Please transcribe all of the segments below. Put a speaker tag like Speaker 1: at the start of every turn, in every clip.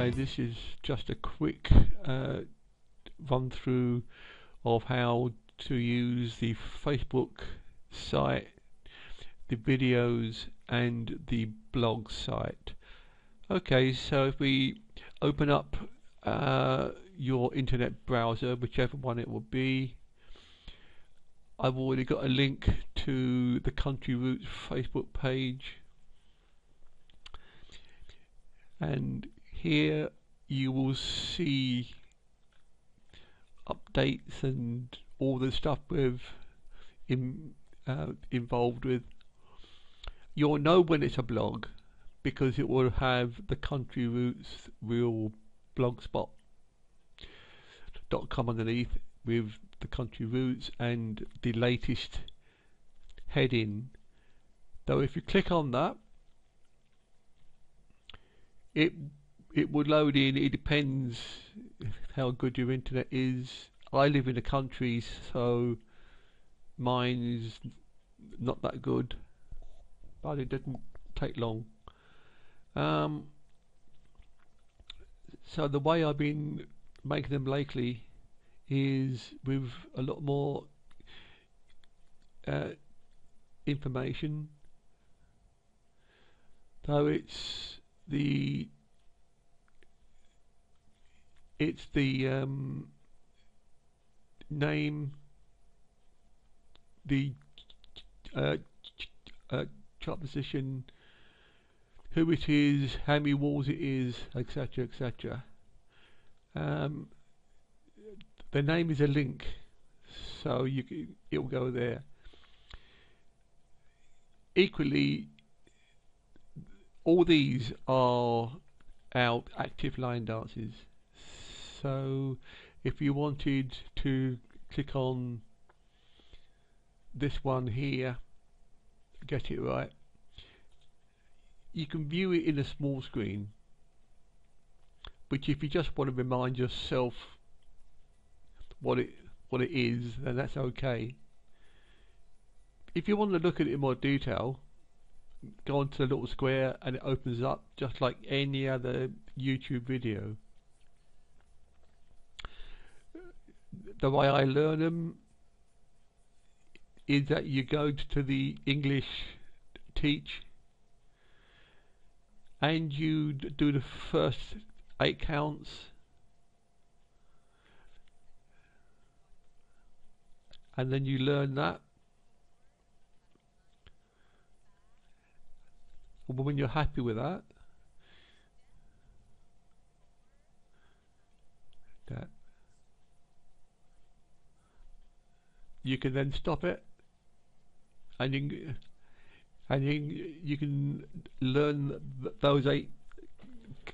Speaker 1: Hi, this is just a quick run through of how to use the Facebook site, the videos and the blog site. Okay, so if we open up your internet browser, whichever one it will be, I've already got a link to the Country Roots Facebook page, and here you will see updates and all the stuff we've involved with. You'll know when it's a blog because it will have the Country Roots real blogspot.com underneath with the Country Roots and the latest heading. Though if you click on that, it would load in. It depends how good your internet is. I live in the country, so mine is not that good, but it didn't take long. So the way I've been making them lately is with a lot more information. So it's the name, the chart position, who it is, how many walls it is, etc., etc. The name is a link, so it will go there. Equally, all these are our active line dances. So if you wanted to click on this one here, get it right, you can view it in a small screen, which if you just want to remind yourself what it is, then that's okay. If you want to look at it in more detail, go onto the little square and it opens up just like any other YouTube video. The way I learn them is that you go to the English teach and you do the first 8 counts, and then you learn that. And when you're happy with that, you can then stop it, and you can learn those 8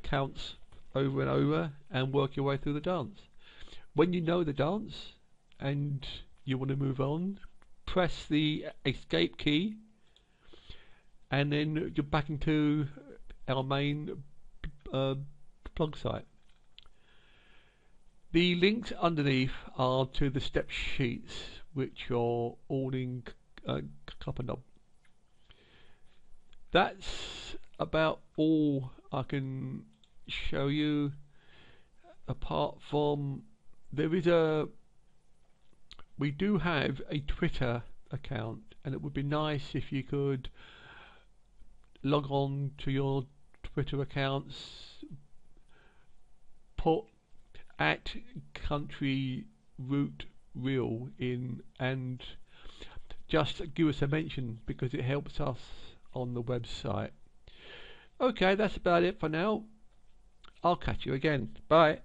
Speaker 1: counts over and over and work your way through the dance. When you know the dance and you want to move on, press the escape key and then you're back into our main blog site. The links underneath are to the step sheets, which are all in Copperknob. That's about all I can show you, apart from we do have a Twitter account, and it would be nice if you could log on to your Twitter accounts, put @CountryRootReal in, and just give us a mention because it helps us on the website. Okay, that's about it for now. I'll catch you again. Bye.